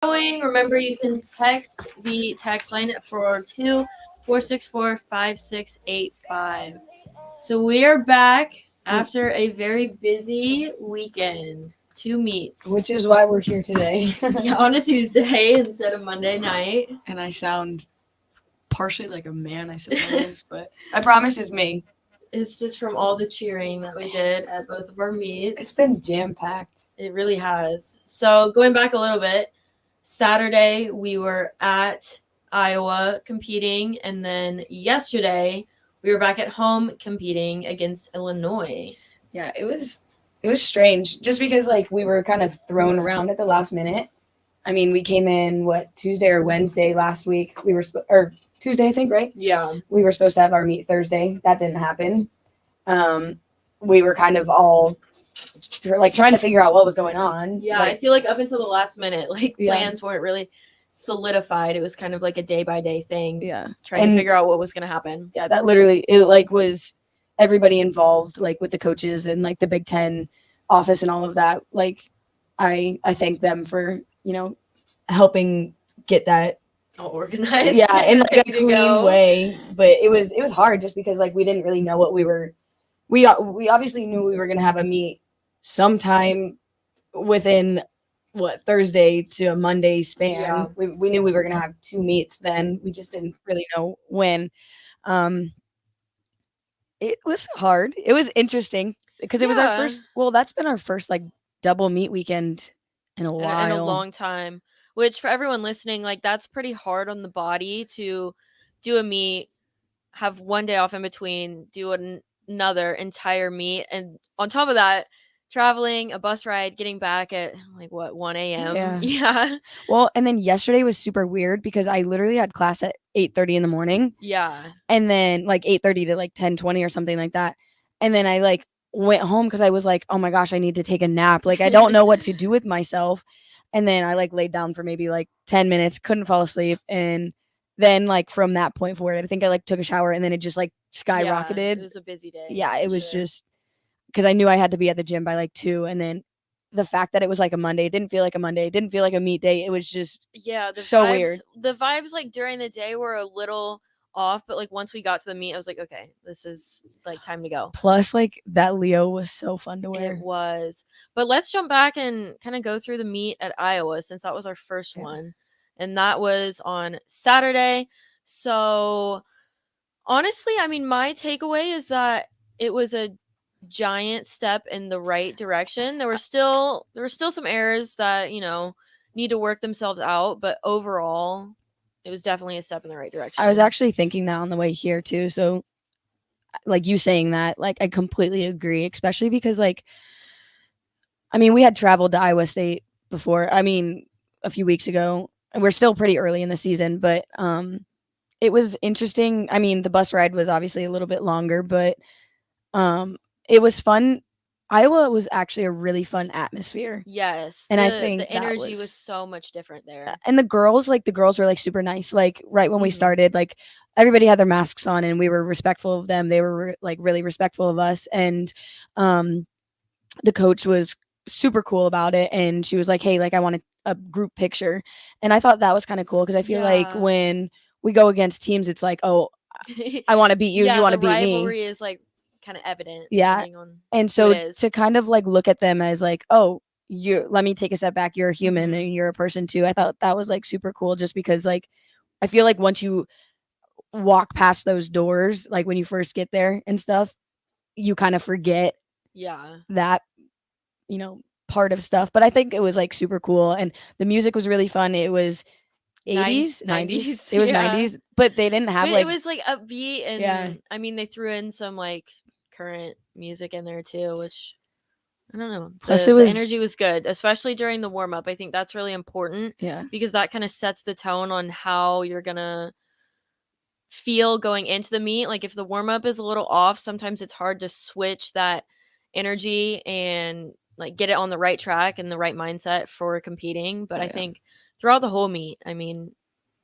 Remember, you can text the text line at 402-464-5685. So we are back after a very busy weekend. 2 meets. Which is why we're here today. Yeah, on a Tuesday instead of Monday night. And I sound partially like a man, I suppose, but I promise it's me. It's just from all the cheering that we did at both of our meets. It's been jam-packed. It really has. So going back a little bit, Saturday we were at Iowa competing, and then yesterday we were back at home competing against Illinois. Yeah, it was strange just because like we were kind of thrown around at the last minute. I mean, we came in Tuesday or Wednesday last week. We were or Tuesday, I think, right? Yeah. We were supposed to have our meet Thursday. That didn't happen. We were kind of all like trying to figure out what was going on. Yeah, like, I feel like up until the last minute, like plans weren't really solidified. It was kind of like a day by day thing. Yeah. Trying to figure out what was going to happen. Yeah, that literally, it like was everybody involved, like with the coaches and like the Big Ten office and all of that. Like I thank them for, helping get that all organized. Yeah, in like a clean way. But it was hard just because like we didn't really know what we obviously knew we were going to have a meet sometime within Thursday to a Monday span. Yeah. We knew we were going to have 2 meets then. We just didn't really know when. It was hard. It was interesting because it was our first, that's been our first like double meet weekend in a while. In a long time, which for everyone listening, like that's pretty hard on the body to do a meet, have one day off in between, do another entire meet. And on top of that, traveling, a bus ride, getting back at like 1 a.m. Yeah. Well, and then yesterday was super weird because I literally had class at 8:30 in the morning. Yeah. And then like 8:30 to like 10:20 or something like that. And then I like went home because I was like, oh my gosh, I need to take a nap. Like I don't know what to do with myself. And then I like laid down for maybe like 10 minutes, couldn't fall asleep. And then like from that point forward, I think I like took a shower and then it just like skyrocketed. Yeah, it was a busy day. Yeah, it was just because I knew I had to be at the gym by like 2. And then the fact that it was like a Monday, it didn't feel like a Monday. It didn't feel like a meet day. It was just so weird. The vibes like during the day were a little off, but like once we got to the meet, I was like, okay, this is like time to go. Plus like that Leo was so fun to wear. It was. But let's jump back and kind of go through the meet at Iowa since that was our first one. And that was on Saturday. So honestly, I mean, my takeaway is that it was a giant step in the right direction. There were still some errors that, need to work themselves out, but overall it was definitely a step in the right direction. I was actually thinking that on the way here too. So like you saying that, like I completely agree, especially because like, I mean, we had traveled to Iowa State before. I mean, a few weeks ago, and we're still pretty early in the season, but it was interesting. I mean, the bus ride was obviously a little bit longer, but it was fun. Iowa was actually a really fun atmosphere. Yes. And I think the energy was so much different there. And the girls were like super nice. Like right when we started, like everybody had their masks on and we were respectful of them. They were like really respectful of us. And the coach was super cool about it. And she was like, hey, like I want a group picture. And I thought that was kind of cool because I feel like when we go against teams, it's like, oh, I want to beat you. You want to beat me. Rivalry is like kind of evident. Yeah. And so to kind of like look at them as like, oh, let me take a step back. You're a human and you're a person too. I thought that was like super cool just because like, I feel like once you walk past those doors, like when you first get there and stuff, you kind of forget that, part of stuff. But I think it was like super cool. And the music was really fun. It was 80s, 90s. It was 90s, but they didn't have it was like upbeat and I mean they threw in some like current music in there too, which I don't know. Plus the energy was good, especially during the warm up. I think that's really important. Yeah. Because that kind of sets the tone on how you're gonna feel going into the meet. Like if the warm up is a little off, sometimes it's hard to switch that energy and like get it on the right track and the right mindset for competing. But I think throughout the whole meet, I mean,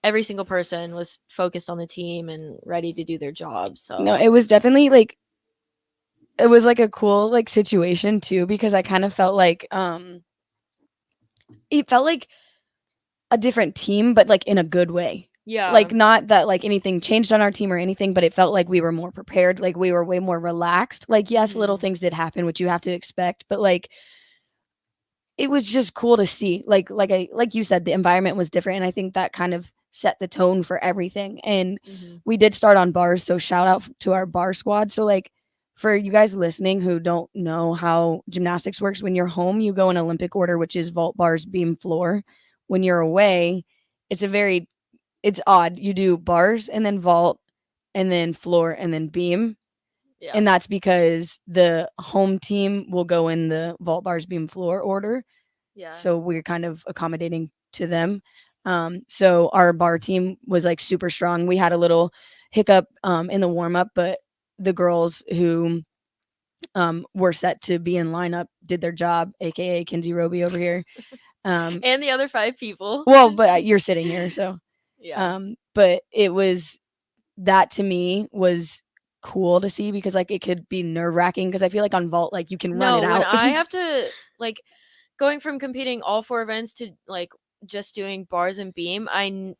every single person was focused on the team and ready to do their job. So no, it was definitely like, it was like a cool like situation too, because I kind of felt like, it felt like a different team, but like in a good way. Yeah. Like not that like anything changed on our team or anything, but it felt like we were more prepared, like we were way more relaxed. Like yes, little things did happen, which you have to expect, but like it was just cool to see. Like you said, the environment was different, and I think that kind of set the tone for everything. And we did start on bars, so shout out to our bar squad. So like for you guys listening who don't know how gymnastics works, when you're home, you go in Olympic order, which is vault, bars, beam, floor. When you're away, it's odd. You do bars and then vault and then floor and then beam. Yeah. And that's because the home team will go in the vault, bars, beam, floor order. Yeah. So we're kind of accommodating to them. So our bar team was like super strong. We had a little hiccup in the warm up, but the girls who were set to be in lineup did their job, aka Kinsey Roby over here. And the other 5 people. Well, but you're sitting here, so yeah. But it was that to me was cool to see because like it could be nerve-wracking because I feel like on vault like you can run it out. When I have to like going from competing all 4 events to like just doing bars and beam, I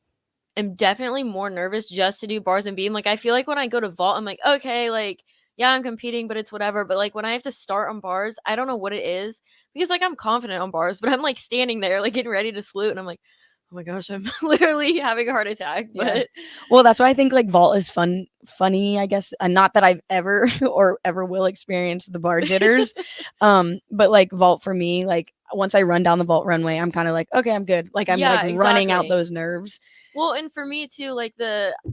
am definitely more nervous just to do bars and beam. Like I feel like when I go to vault, I'm like, okay, like yeah, I'm competing, but it's whatever. But like when I have to start on bars, I don't know what it is because like I'm confident on bars, but I'm like standing there like getting ready to salute, and I'm like, oh my gosh, I'm literally having a heart attack. But yeah. Well, that's why I think like vault is funny, I guess. And not that I've ever or ever will experience the bar jitters. But like vault for me, like once I run down the vault runway, I'm kind of like, okay, I'm good. Like I'm running out those nerves. Well, and for me too, like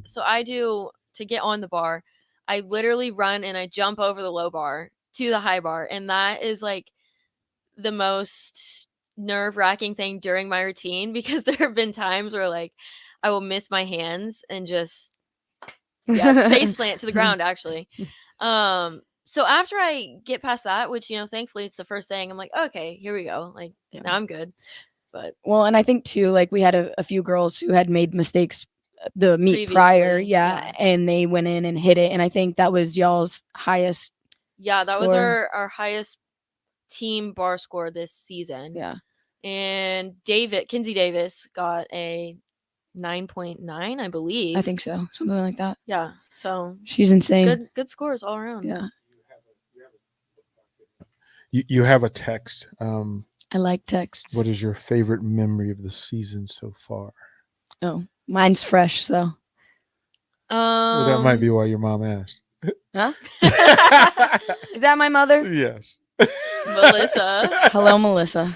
so I do to get on the bar, I literally run and I jump over the low bar to the high bar. And that is like the most nerve-wracking thing during my routine because there have been times where like I will miss my hands and just face plant to the ground actually. So after I get past that, which thankfully it's the first thing, I'm like, okay, here we go. Like now I'm good. But well, and I think too, like we had a few girls who had made mistakes the meet prior, and they went in and hit it, and I think that was y'all's highest. Yeah, that was our highest team bar score this season. Yeah. And Kinsey Davis got a 9.9, I believe. I think so. Something like that. Yeah. So she's insane. Good scores all around. Yeah. You have a text. I like texts. What is your favorite memory of the season so far? Oh, mine's fresh, so. Well, that might be why your mom asked. Huh? Is that my mother? Yes. Melissa. Hello, Melissa.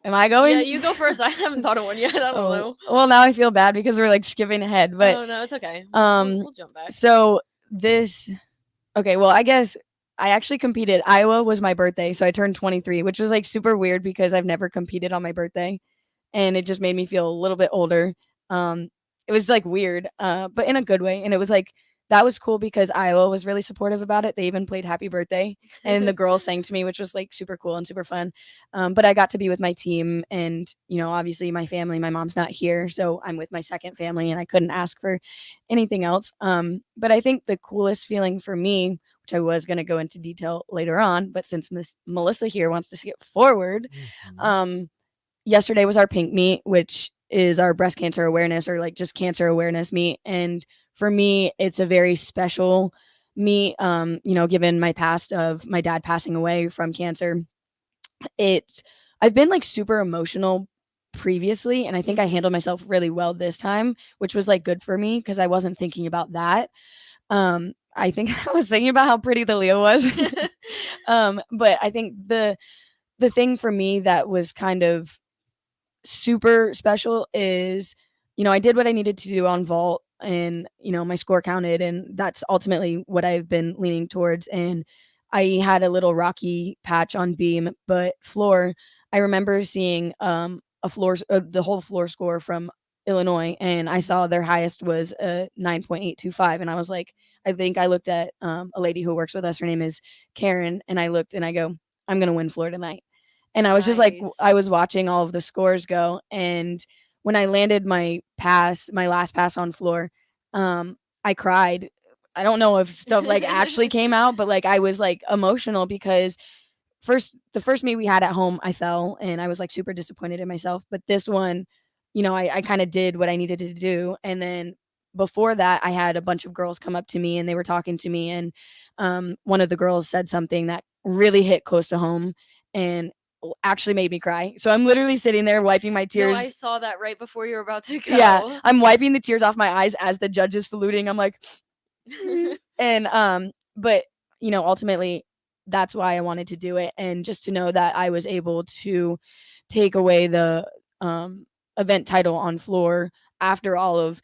Am I going? Yeah, you go first. I haven't thought of one yet. I don't know. Well, now I feel bad because we're like skipping ahead, but no, it's okay. We'll jump back. So okay, well, I guess I actually competed. Iowa was my birthday, so I turned 23, which was like super weird because I've never competed on my birthday, and it just made me feel a little bit older. It was like weird, but in a good way, and it was like that was cool because Iowa was really supportive about it. They even played Happy Birthday, and the girls sang to me, which was like super cool and super fun. But I got to be with my team, and obviously my family. My mom's not here, so I'm with my second family, and I couldn't ask for anything else. But I think the coolest feeling for me, which I was going to go into detail later on, but since Miss Melissa here wants to skip forward, yesterday was our pink meet, which is our breast cancer awareness or like just cancer awareness meet. And for me, it's a very special meet, given my past of my dad passing away from cancer. I've been like super emotional previously, and I think I handled myself really well this time, which was like good for me because I wasn't thinking about that. I think I was thinking about how pretty the Leo was. But I think the thing for me that was kind of super special is, I did what I needed to do on vault, and, my score counted, and that's ultimately what I've been leaning towards. And I had a little rocky patch on beam, but floor, I remember seeing the whole floor score from Illinois, and I saw their highest was a 9.825, and I was like, I think I looked at a lady who works with us. Her name is Karen, and I looked and I go, I'm gonna win floor tonight. And I was just like, I was watching all of the scores go, and when I landed my last pass on floor, I cried. I don't know if stuff like actually came out, but like I was like emotional because the first meet we had at home, I fell and I was like super disappointed in myself. But this one, I kind of did what I needed to do. And then before that, I had a bunch of girls come up to me and they were talking to me. And one of the girls said something that really hit close to home and actually made me cry. So I'm literally sitting there wiping my tears. No, I saw that right before you were about to go. Yeah, I'm wiping the tears off my eyes as the judge is saluting. I'm like, and but ultimately that's why I wanted to do it, and just to know that I was able to take away the event title on floor after all of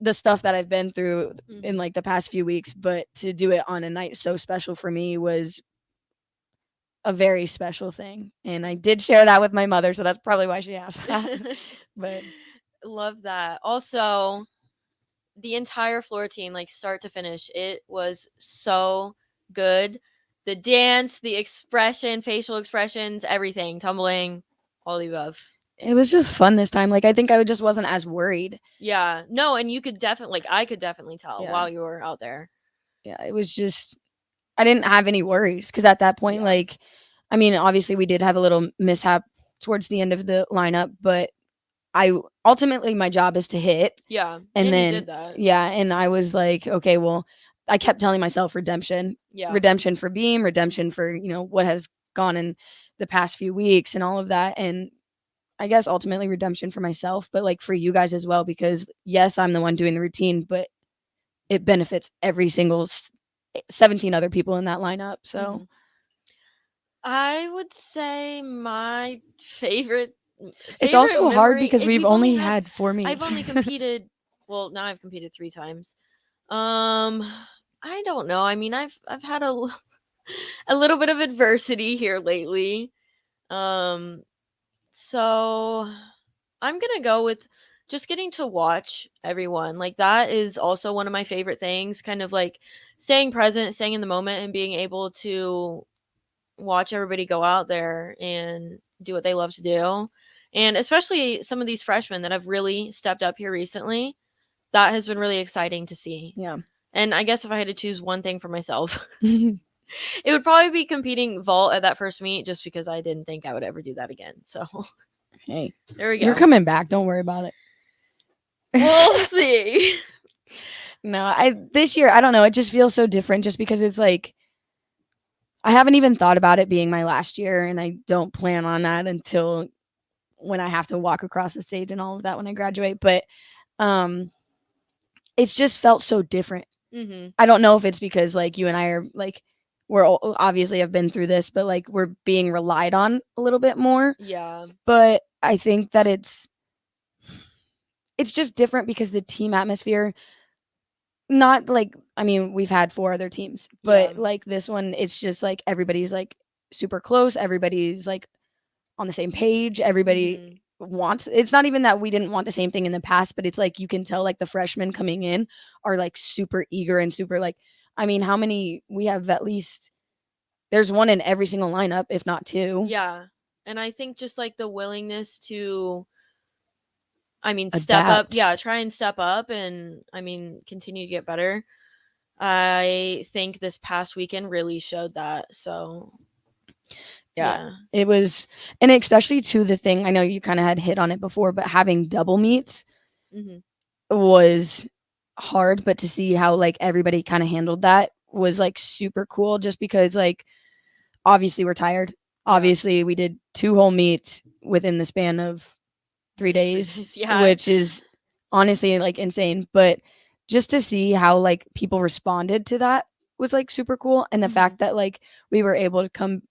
the stuff that I've been through in like the past few weeks, but to do it on a night so special for me was a very special thing. And I did share that with my mother, so that's probably why she asked that. But love that. Also, the entire floor team, like start to finish, it was so good. The dance, the expression, facial expressions, everything, tumbling, all the above. It was just fun this time. Like, I think I just wasn't as worried. Yeah. No, and you could definitely, I could definitely tell while you were out there. Yeah, it was just, I didn't have any worries because at that point, like, I mean, obviously we did have a little mishap towards the end of the lineup, but ultimately my job is to hit. Yeah. And then, you did that. Yeah. And I was like, okay, well, I kept telling myself redemption. Yeah. Redemption for Beam, redemption for, what has gone in the past few weeks and all of that. And I guess ultimately redemption for myself, but like for you guys as well, because yes, I'm the one doing the routine, but it benefits every single 17 other people in that lineup. So I would say my favorite it's also hard because we've only had 4 meets. I've only competed, well, now I've competed 3 times. I don't know. I mean, I've had a little bit of adversity here lately. So I'm going to go with just getting to watch everyone. Like that is also one of my favorite things, kind of like staying present, staying in the moment and being able to watch everybody go out there and do what they love to do. And especially some of these freshmen that have really stepped up here recently, that has been really exciting to see. Yeah. And I guess if I had to choose one thing for myself, it would probably be competing vault at that first meet, just because I didn't think I would ever do that again. So, hey, there we go. You're coming back. Don't worry about it. We'll see. No, this year, I don't know. It just feels so different just because it's like, I haven't even thought about it being my last year, and I don't plan on that until when I have to walk across the stage and all of that when I graduate. But it's just felt so different. Mm-hmm. I don't know if it's because like you and I are like, we're obviously have been through this, but like we're being relied on a little bit more. Yeah. But I think that it's just different because the team atmosphere, not like, I mean, we've had 4 other teams, but like this one, it's just like everybody's like super close. Everybody's like on the same page. Everybody wants, it's not even that we didn't want the same thing in the past, but it's like you can tell like the freshmen coming in are like super eager and super like, I mean, how many we have? At least there's one in every single lineup, if not 2. Yeah. And I think just like the willingness to, I mean, Adapt. step up. Yeah, try and step up and, I mean, continue to get better. I think this past weekend really showed that. So, yeah. It was, and especially to the thing, I know you kind of had hit on it before, but having double meets was hard, but to see how like everybody kind of handled that was like super cool, just because like obviously we're tired. Obviously we did 2 whole meets within the span of 3 days, which is honestly like insane. But just to see how like people responded to that was like super cool. And the fact that like we were able to come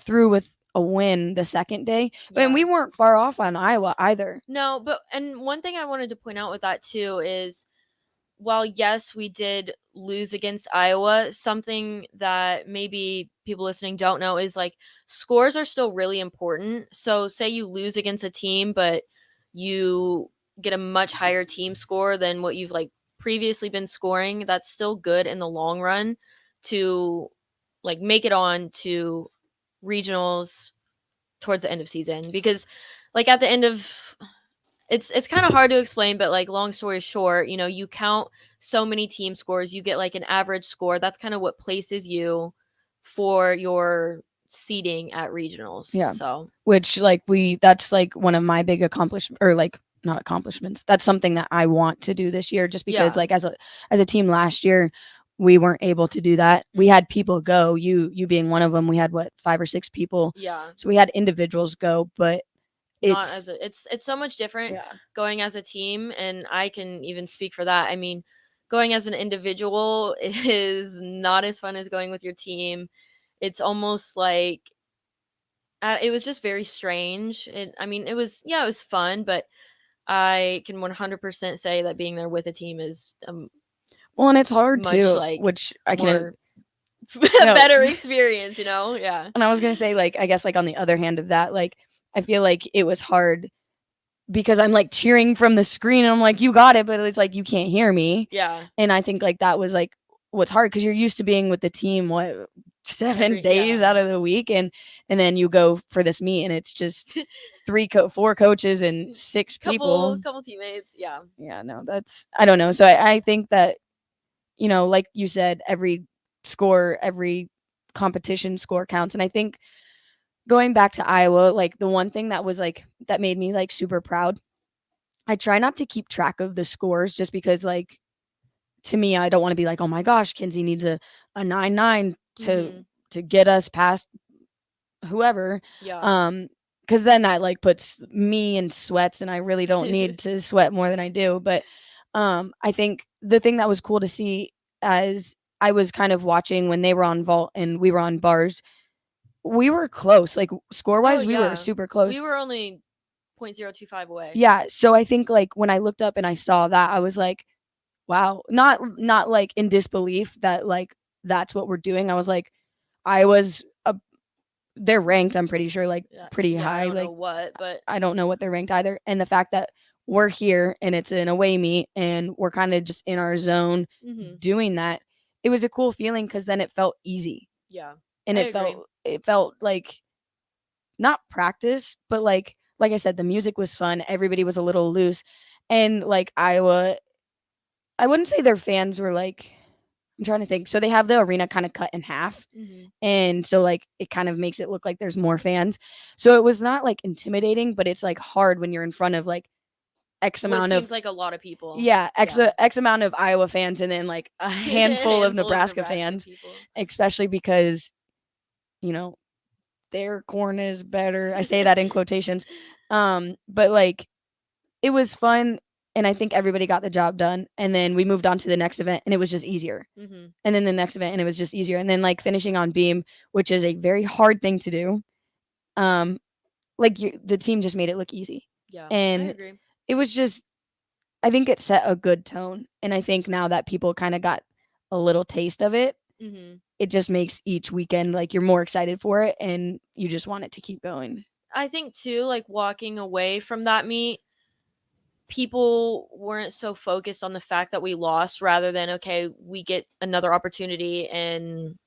through with a win the second day, and we weren't far off on Iowa either. No, but, and one thing I wanted to point out with that too is, while yes, we did lose against Iowa, something that maybe people listening don't know is like scores are still really important. So say you lose against a team, but you get a much higher team score than what you've like previously been scoring, that's still good in the long run to like make it on to regionals towards the end of season. Because like at the end of, it's kind of hard to explain, but like long story short, you count so many team scores, you get like an average score. That's kind of what places you for your seeding at regionals. Yeah. So which like that's like one of my big accomplishments, or like not accomplishments. That's something that I want to do this year, just because like as a team last year, we weren't able to do that. We had people go, you being one of them. We had 5 or 6 people. Yeah. So we had individuals go, but not as it's so much different going as a team, and I can even speak for that. I mean, going as an individual is not as fun as going with your team. It's almost like it was just very strange. I mean, it was fun, but I can 100% say that being there with a team is well, and it's hard too, like which I can better experience, Yeah. And I was gonna say, like, I guess like on the other hand of that, like I feel like it was hard because I'm like cheering from the screen and I'm like, you got it, but it's like you can't hear me. Yeah. And I think like that was like what's hard, because you're used to being with the team 7 days out of the week, and then you go for this meet and it's just 4 coaches and 6 people, couple teammates. Yeah, no, that's, I don't know. So I think that, like you said, every competition score counts. And I think going back to Iowa, like the one thing that was like that made me like super proud, I try not to keep track of the scores, just because like to me, I don't want to be like, oh my gosh, Kinsey needs a 9-9 to get us past whoever. Because then that like puts me in sweats, and I really don't need to sweat more than I do. But I think the thing that was cool to see, as I was kind of watching when they were on vault and we were on bars, we were close. Like score wise, we were super close. We were only 0.025 away. Yeah. So I think like when I looked up and I saw that, I was like, wow, not like in disbelief that like that's what we're doing. I was like, they're ranked, I'm pretty sure, like pretty high. I don't like know what, but I don't know what they're ranked either. And the fact that we're here and it's an away meet and we're kind of just in our zone doing that, it was a cool feeling, because then it felt easy. Yeah. And it felt like not practice, but like I said, the music was fun. Everybody was a little loose. And like Iowa, I wouldn't say their fans were like, I'm trying to think. So they have the arena kind of cut in half. And so like it kind of makes it look like there's more fans. So it was not like intimidating, but it's like hard when you're in front of like X amount of, seems like a lot of people. Yeah, X amount of Iowa fans, and then like a handful of Nebraska fans, especially because, their corn is better. I say that in quotations. But like it was fun. And I think everybody got the job done. And then we moved on to the next event, and it was just easier. And then the next event, and it was just easier. And then like finishing on beam, which is a very hard thing to do. The team just made it look easy. Yeah, and I agree. It was just, I think it set a good tone. And I think now that people kind of got a little taste of it, it just makes each weekend like you're more excited for it, and you just want it to keep going. I think too, like walking away from that meet, people weren't so focused on the fact that we lost, rather than, okay, we get another opportunity in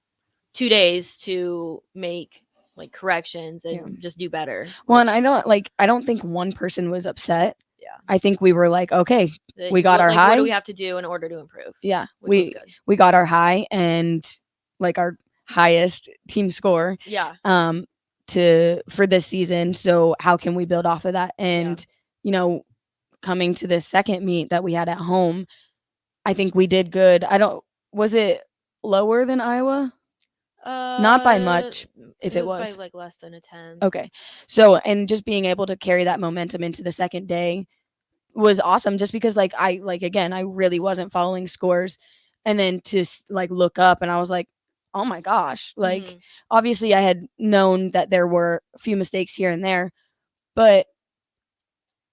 2 days to make like corrections and just do better. Well, and I don't think one person was upset. Yeah. I think we were like, okay, we got our high. What do we have to do in order to improve? Yeah. We got our high, and like our highest team score. Yeah. For this season. So how can we build off of that? And, coming to this second meet that we had at home, I think we did good. Was it lower than Iowa? Not by much, if it was. By like less than a 10. Okay. So, and just being able to carry that momentum into the second day was awesome, just because I really wasn't following scores, and then to like look up and I was like, oh my gosh, like obviously I had known that there were a few mistakes here and there, but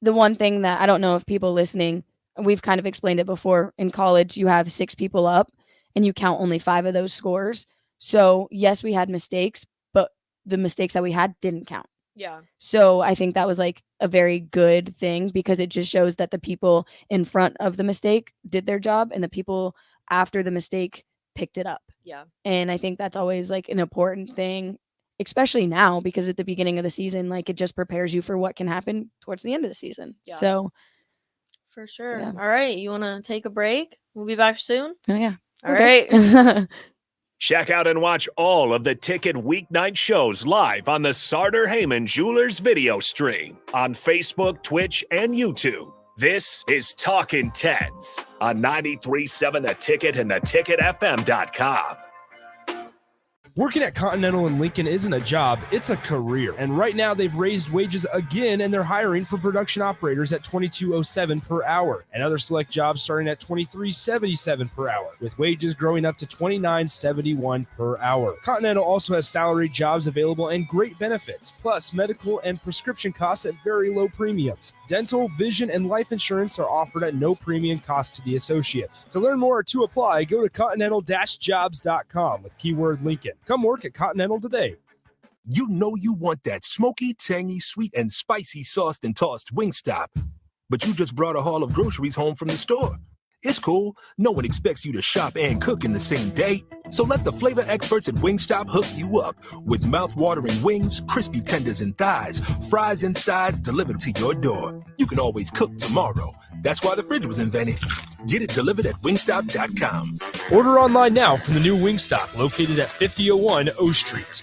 the one thing that I don't know if people listening, we've kind of explained it before, in college, you have 6 people up and you count only 5 of those scores. So yes, we had mistakes, but the mistakes that we had didn't count. Yeah. So I think that was like a very good thing, because it just shows that the people in front of the mistake did their job, and the people after the mistake picked it up. Yeah. And I think that's always like an important thing, especially now, because at the beginning of the season, like it just prepares you for what can happen towards the end of the season. Yeah. So for sure. Yeah. All right. You want to take a break? We'll be back soon. Oh yeah. All right. Check out and watch all of the Ticket weeknight shows live on the Sartor Heyman Jewelers video stream on Facebook, Twitch, and YouTube. This is Talkin Tens on 93.7 The Ticket and theticketfm.com. Working at Continental in Lincoln isn't a job, it's a career. And right now they've raised wages again and they're hiring for production operators at $22.07 per hour and other select jobs starting at $23.77 per hour, with wages growing up to $29.71 per hour. Continental also has salaried jobs available and great benefits, plus medical and prescription costs at very low premiums. Dental, vision, and life insurance are offered at no premium cost to the associates. To learn more or to apply, go to continental-jobs.com with keyword Lincoln. Come work at Continental today. You know you want that smoky, tangy, sweet, and spicy sauced and tossed Wingstop. But you just brought a haul of groceries home from the store. It's cool. No one expects you to shop and cook in the same day. So let the flavor experts at Wingstop hook you up with mouth-watering wings, crispy tenders and thighs, fries and sides delivered to your door. You can always cook tomorrow. That's why the fridge was invented. Get it delivered at wingstop.com. Order online now from the new Wingstop located at 5001 O Street.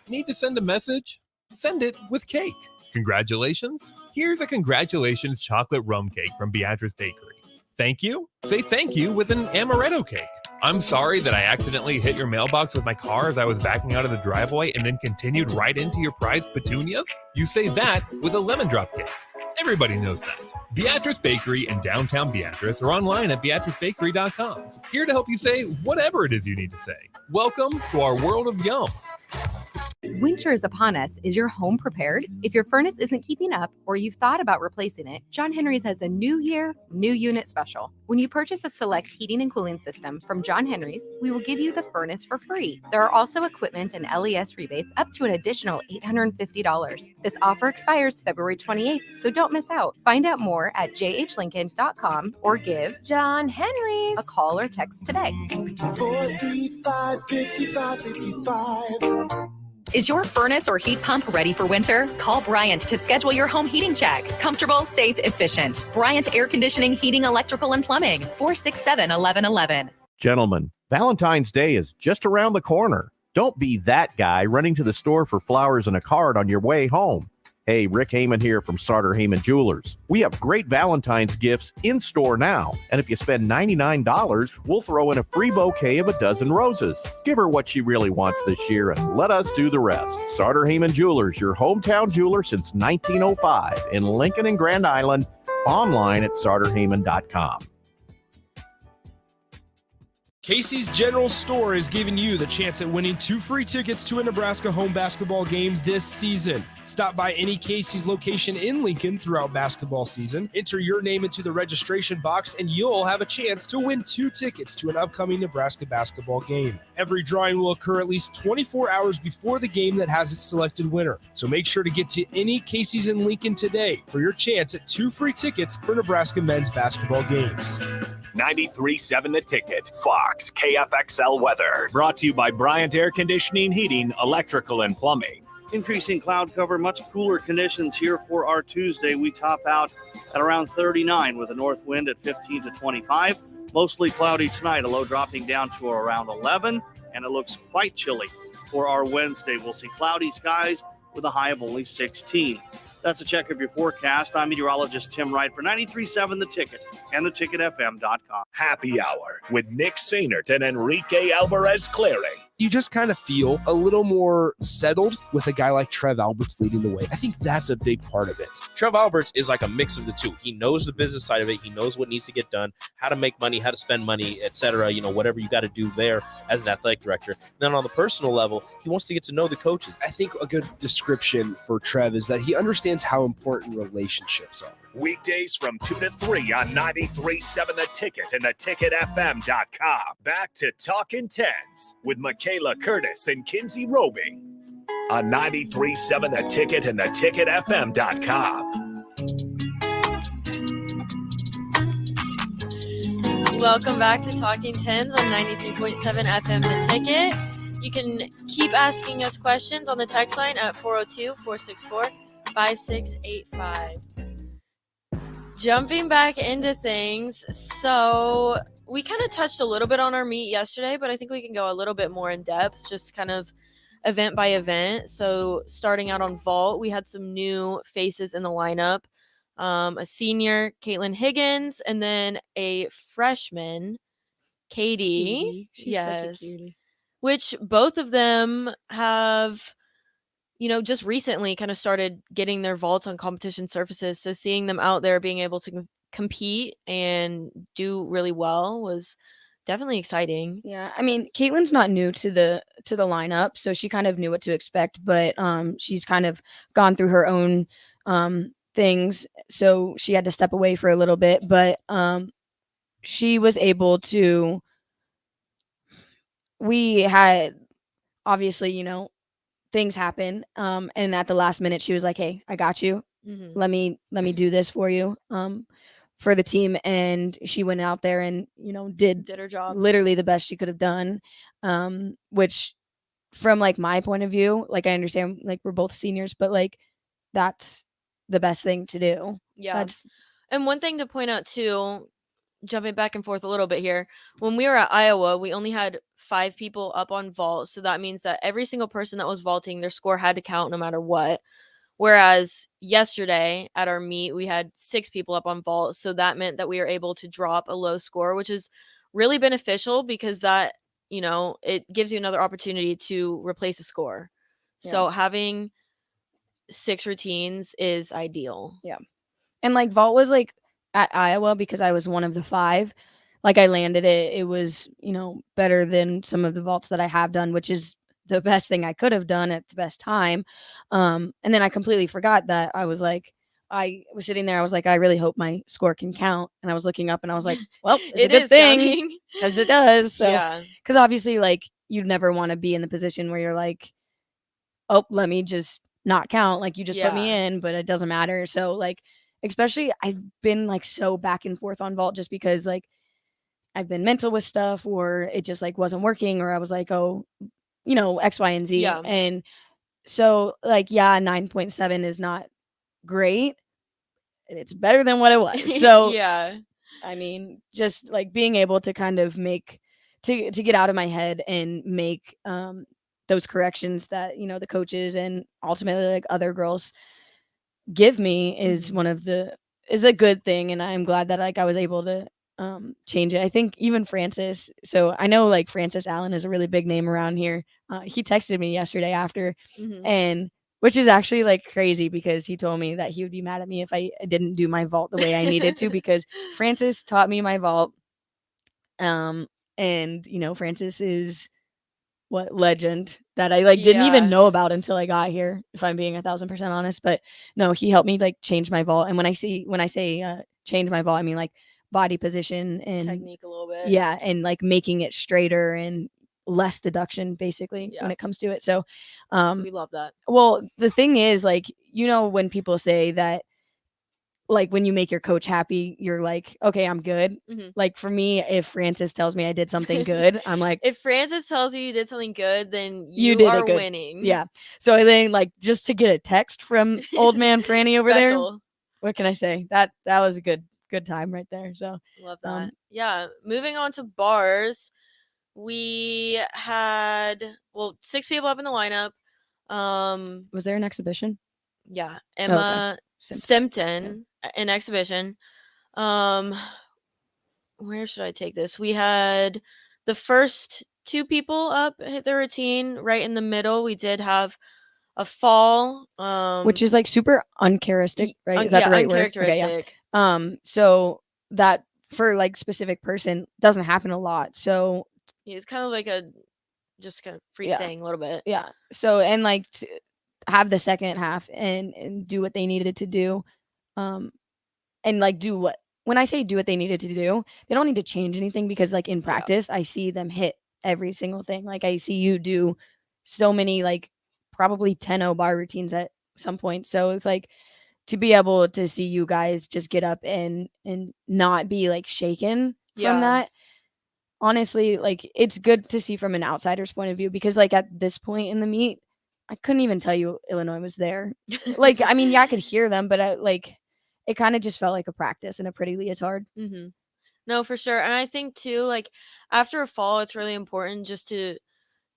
Need to send a message? Send it with cake. Congratulations? Here's a congratulations chocolate rum cake from Beatrice Bakery. Thank you? Say thank you with an amaretto cake. I'm sorry that I accidentally hit your mailbox with my car as I was backing out of the driveway and then continued right into your prized petunias. You say that with a lemon drop cake. Everybody knows that. Beatrice Bakery in downtown Beatrice or online at beatricebakery.com. Here to help you say whatever it is you need to say. Welcome to our world of yum. Winter is upon us. Is your home prepared? If your furnace isn't keeping up or you've thought about replacing it, John Henry's has a new year, new unit special. When you purchase a select heating and cooling system from John Henry's, we will give you the furnace for free. There are also equipment and LES rebates up to an additional $850. This offer expires February 28th, so don't miss out. Find out more at jhlincoln.com or give John Henry's a call or text today. 435-5555. Is your furnace or heat pump ready for winter? Call Bryant to schedule your home heating check. Comfortable, safe, efficient. Bryant Air Conditioning, Heating, Electrical, and Plumbing. 467-1111. Gentlemen, Valentine's Day is just around the corner. Don't be that guy running to the store for flowers and a card on your way home. Hey, Rick Heyman here from Sartor Heyman Jewelers. We have great Valentine's gifts in store now. And if you spend $99, we'll throw in a free bouquet of a dozen roses. Give her what she really wants this year and let us do the rest. Sartor Heyman Jewelers, your hometown jeweler since 1905 in Lincoln and Grand Island. Online at sartorheyman.com. Casey's General Store is giving you the chance at winning 2 free tickets to a Nebraska home basketball game this season. Stop by any Casey's location in Lincoln throughout basketball season. Enter your name into the registration box and you'll have a chance to win 2 tickets to an upcoming Nebraska basketball game. Every drawing will occur at least 24 hours before the game that has its selected winner. So make sure to get to any Casey's in Lincoln today for your chance at 2 free tickets for Nebraska men's basketball games. 93.7 The Ticket, Fox, KFXL weather. Brought to you by Bryant Air Conditioning, Heating, Electrical, and Plumbing. Increasing cloud cover, much cooler conditions here for our Tuesday. We top out at around 39 with a north wind at 15 to 25. Mostly cloudy tonight, a low dropping down to around 11, and it looks quite chilly for our Wednesday. We'll see cloudy skies with a high of only 16. That's a check of your forecast. I'm meteorologist Tim Wright for 93.7 The Ticket and theticketfm.com. Happy Hour with Nick Sainert and Enrique Alvarez-Clary. You just kind of feel a little more settled with a guy like Trev Alberts leading the way. I think that's a big part of it. Trev Alberts is like a mix of the two. He knows the business side of it. He knows what needs to get done, how to make money, how to spend money, etc. You know, whatever you got to do there as an athletic director. Then on the personal level, he wants to get to know the coaches. I think a good description for Trev is that he understands how important relationships are. Weekdays from 2 to 3 on 93.7 The Ticket and theticketfm.com. Back to Talkin Tens with Michaela Curtis and Kinsey Roby on 93.7 The Ticket and theticketfm.com. Welcome back to Talking Tens on 93.7 FM The Ticket. You can keep asking us questions on the text line at 402-464-5685. Jumping back into things, so we kind of touched a little bit on our meet yesterday, but I think we can go a little bit more in depth, just kind of event by event. So starting out on vault, we had some new faces in the lineup. A senior, Caitlin Higgins, and then a freshman, Katie. She's such a cutie. Which both of them have, just recently kind of started getting their vaults on competition surfaces. So seeing them out there being able to compete and do really well was definitely exciting. Yeah, I mean, Caitlin's not new to the lineup, so she kind of knew what to expect, but she's kind of gone through her own things, so she had to step away for a little bit, but she was able to. We had obviously, things happen, and at the last minute, she was like, "Hey, I got you. Mm-hmm. Let me do this for you." For the team, and she went out there and did her job, literally the best she could have done, which from like my point of view, like I understand like we're both seniors, but like that's the best thing to do. Yeah. And one thing to point out too, jumping back and forth a little bit here, when we were at Iowa, we only had 5 people up on vault, so that means that every single person that was vaulting, their score had to count no matter what. Whereas yesterday at our meet, we had 6 people up on vault. So that meant that we were able to drop a low score, which is really beneficial because that, it gives you another opportunity to replace a score. Yeah. So having 6 routines is ideal. Yeah. And like vault was like at Iowa, because I was one of the 5, like I landed it. It was, better than some of the vaults that I have done, which is the best thing I could have done at the best time. And then I completely forgot that I was sitting there. I was like, I really hope my score can count. And I was looking up and I was like, well, it's a good thing because it does. So, yeah. Because obviously like you'd never want to be in the position where you're like, oh, let me just not count. Like you just put me in, but it doesn't matter. So like, especially I've been like so back and forth on vault just because like I've been mental with stuff or it just like wasn't working or I was like, oh, X, Y, and Z. Yeah. And so like, 9.7 is not great. It's better than what it was. So yeah. I mean, just like being able to kind of to get out of my head and make those corrections that, the coaches and ultimately like other girls give me is is a good thing. And I'm glad that like I was able to change it. I think even Francis, so I know like Francis Allen is a really big name around here. He texted me yesterday after, and which is actually like crazy because he told me that he would be mad at me if I didn't do my vault the way I needed to because Francis taught me my vault. And Francis is legend that I like didn't even know about until I got here, if I'm being 1,000% honest. But no, he helped me like change my vault. And when I say change my vault, I mean like body position and technique a little bit. Yeah, and like making it straighter and less deduction basically when it comes to it. So we love that. Well, the thing is like, when people say that like when you make your coach happy, you're like, okay, I'm good. Like for me, if Francis tells me I did something good, I'm like, if Francis tells you did something good, then you are winning. Yeah. So I think like just to get a text from old man Franny over there, what can I say? That was a good time right there. So love that. Yeah. Moving on to bars, we had 6 people up in the lineup. Was there an exhibition? Yeah, Emma Simpton in exhibition. Where should I take this? We had the first 2 people up hit their routine. Right in the middle, we did have a fall, which is like super uncharacteristic, right? Is that the right word? Okay, yeah. So that for like specific person doesn't happen a lot. So it's kind of like a just kind of freak thing a little bit. Yeah. So and like to have the second half and do what they needed to do, and like do what. When I say do what they needed to do, they don't need to change anything because like in practice, I see them hit every single thing. Like I see you do so many like probably 10-0 bar routines at some point. So it's like to be able to see you guys just get up and not be like shaken from that. Honestly, like it's good to see from an outsider's point of view because like at this point in the meet, I couldn't even tell you Illinois was there. Like, I mean, I could hear them, but it kind of just felt like a practice in a pretty leotard. Mm-hmm. No, for sure. And I think too, like after a fall, it's really important just to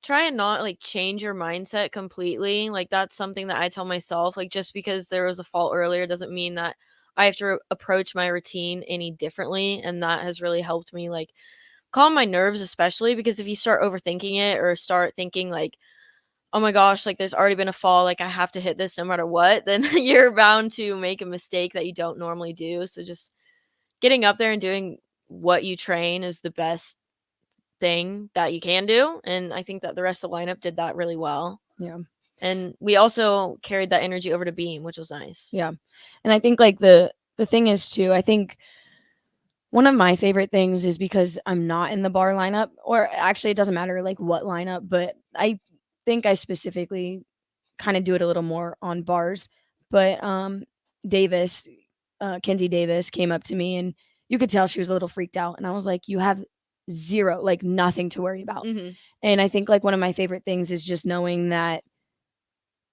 try and not like change your mindset completely. Like that's something that I tell myself, like just because there was a fall earlier doesn't mean that I have to approach my routine any differently. And that has really helped me like calm my nerves, especially because if you start overthinking it or start thinking like, oh my gosh, like there's already been a fall, like I have to hit this no matter what, then you're bound to make a mistake that you don't normally do. So just getting up there and doing what you train is the best thing that you can do. And I think that the rest of the lineup did that really well. Yeah. And we also carried that energy over to beam, which was nice. Yeah. And I think like the thing is too, I think one of my favorite things is because I'm not in the bar lineup, or actually it doesn't matter like what lineup, but I think I specifically kind of do it a little more on bars. But Davis, Kenzie Davis came up to me and you could tell she was a little freaked out. And I was like, you have zero, like nothing to worry about. Mm-hmm. And I think like one of my favorite things is just knowing that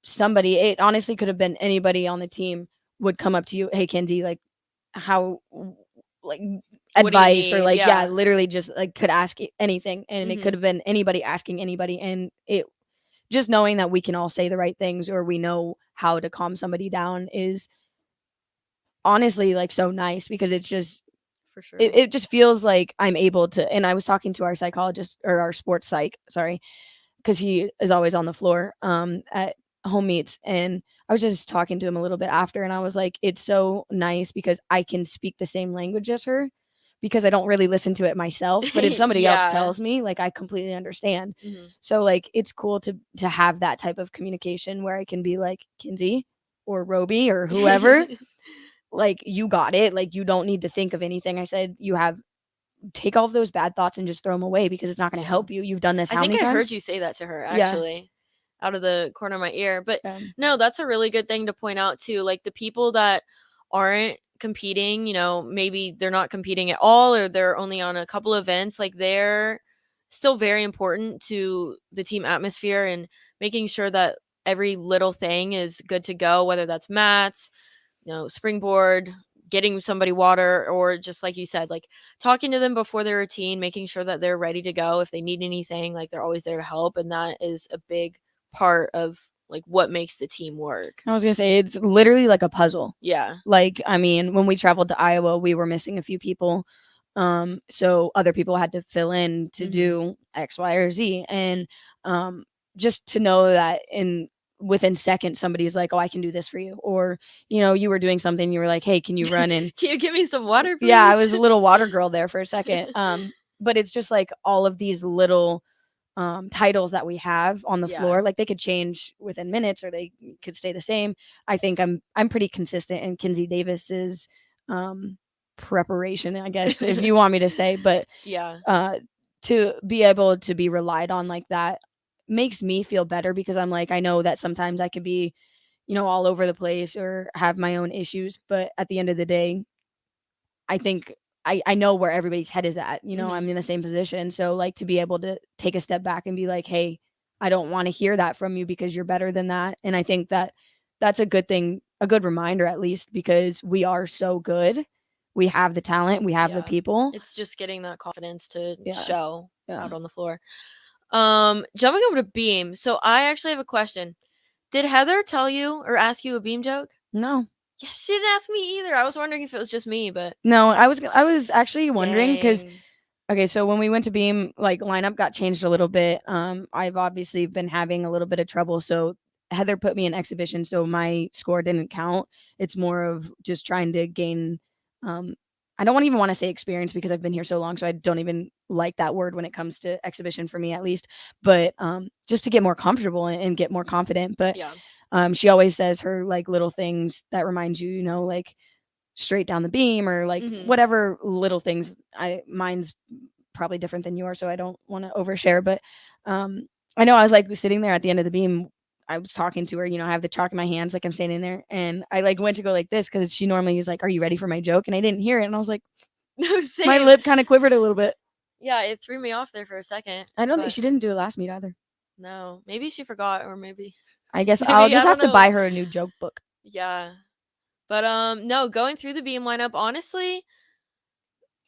somebody, it honestly could have been anybody on the team, would come up to you, hey Kenzie, like how, like advice or like yeah, literally just like could ask anything, and it could have been anybody asking anybody, and it just knowing that we can all say the right things or we know how to calm somebody down is honestly like so nice, because it's just for sure it just feels like I'm able to. And I was talking to our psychologist, or our sports psych, sorry, because he is always on the floor at home meets, and I was just talking to him a little bit after, and I was like, it's so nice because I can speak the same language as her, because I don't really listen to it myself, but if somebody else tells me, like I completely understand. So like it's cool to have that type of communication where I can be like, Kenzie or Roby or whoever, like you got it, like you don't need to think of anything. I said, take all of those bad thoughts and just throw them away, because it's not going to help you. You've done this how many times? I heard you say that to her actually, out of the corner of my ear. But no, that's a really good thing to point out too. Like the people that aren't competing, you know, maybe they're not competing at all, or they're only on a couple events, like they're still very important to the team atmosphere and making sure that every little thing is good to go, whether that's mats, you know, springboard, getting somebody water, or just like you said, like talking to them before their routine, making sure that they're ready to go if they need anything, like they're always there to help. And that is a big part of like what makes the team work. I was gonna say, it's literally like a puzzle. Yeah. Like, I mean, when we traveled to Iowa, we were missing a few people. So other people had to fill in to do X, Y, or Z. And just to know that within seconds, somebody's like, oh, I can do this for you. Or, you know, you were doing something, you were like, hey, can you run in? Can you give me some water, please? Yeah, I was a little water girl there for a second. But it's just like all of these little titles that we have on the floor, like they could change within minutes or they could stay the same. I think I'm pretty consistent in Kenzie Davis's preparation, I guess, if you want me to say. But to be able to be relied on like that makes me feel better, because I'm like, I know that sometimes I could be, you know, all over the place or have my own issues, but at the end of the day, I think I know where everybody's head is at, you know, I'm in the same position. So like to be able to take a step back and be like, hey, I don't want to hear that from you because you're better than that. And I think that that's a good thing, a good reminder, at least, because we are so good. We have the talent, we have the people. It's just getting that confidence to show out on the floor. Jumping over to beam. So I actually have a question. Did Heather tell you or ask you a beam joke? No. Yeah, she didn't ask me either. I was wondering if it was just me, but no, I was actually wondering, because okay, so when we went to beam, like lineup got changed a little bit. I've obviously been having a little bit of trouble, so Heather put me in exhibition, so my score didn't count. It's more of just trying to gain I don't even want to say experience, because I've been here so long, so I don't even like that word when it comes to exhibition, for me at least. But just to get more comfortable and get more confident. But she always says her like little things that remind you, you know, like straight down the beam, or like whatever little things. Mine's probably different than yours, so I don't want to overshare. But I know I was like sitting there at the end of the beam. I was talking to her, you know, I have the chalk in my hands, like I'm standing there, and I like went to go like this, because she normally is like, are you ready for my joke? And I didn't hear it, and I was like, no, same. My lip kind of quivered a little bit. Yeah, it threw me off there for a second. I don't think she didn't do it last meet either. No, maybe she forgot, or maybe I guess I'll just have to buy her a new joke book. Yeah, But no, going through the beam lineup, honestly,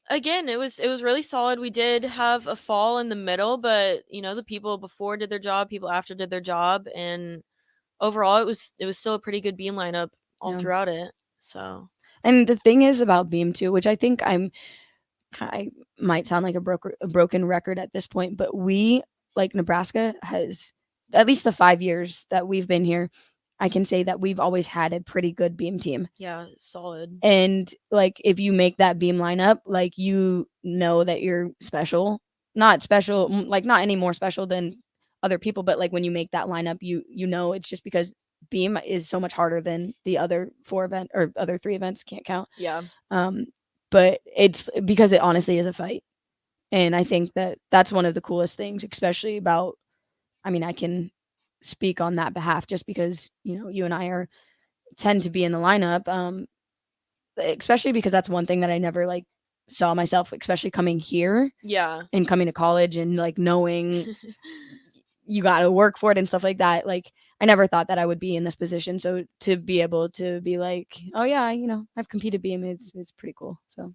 again, it was really solid. We did have a fall in the middle, but the people before did their job, people after did their job, and overall it was still a pretty good beam lineup all throughout it. So, and the thing is about beam too, which I think I might sound like a broken record at this point, but we, like, Nebraska has, at least the 5 years that we've been here, I can say that we've always had a pretty good beam team. Yeah, solid. And like, if you make that beam lineup, like, that you're special. Not special, like not any more special than other people, but like when you make that lineup, it's just because beam is so much harder than the other 3 events, can't count. Yeah. But it's because it honestly is a fight. And I think that that's one of the coolest things, especially about, I can speak on that behalf just because, you and I tend to be in the lineup, especially because that's one thing that I never like saw myself, especially coming here. Yeah. And coming to college and like knowing you got to work for it and stuff like that. Like, I never thought that I would be in this position. So to be able to be like, oh yeah, I've competed beam, it's pretty cool. So,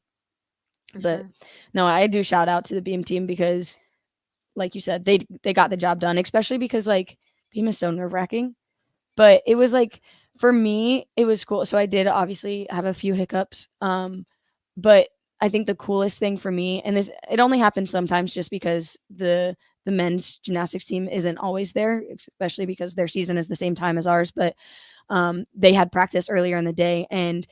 but no, I do shout out to the beam team because, like you said, they got the job done, especially because like beam is so nerve-wracking. But it was like, for me, it was cool. So I did obviously have a few hiccups. But I think the coolest thing for me, and it only happens sometimes just because the men's gymnastics team isn't always there, especially because their season is the same time as ours. But they had practice earlier in the day, and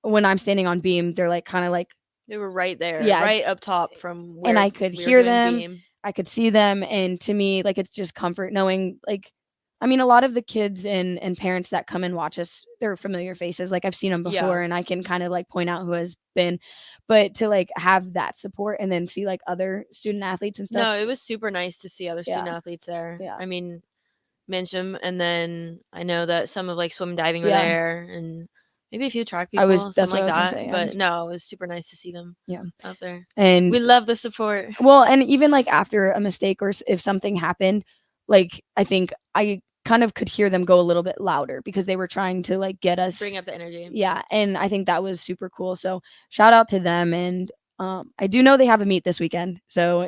when I'm standing on beam, they're like kind of like, they were right there, right up top from where, and I could hear them, beam. I could see them, and to me, like, it's just comfort knowing, like, a lot of the kids and parents that come and watch us, they're familiar faces. Like, I've seen them before, and I can kind of like point out who has been, but to like have that support and then see like other student athletes and stuff. No, it was super nice to see other student athletes there. Yeah. Men's gym, and then I know that some of like swim diving were there, and maybe a few track people, something like that. But no, it was super nice to see them out there. And we love the support. Well, and even like after a mistake or if something happened, like, I think I kind of could hear them go a little bit louder because they were trying to like get us, bring up the energy. Yeah. And I think that was super cool. So shout out to them. And I do know they have a meet this weekend. So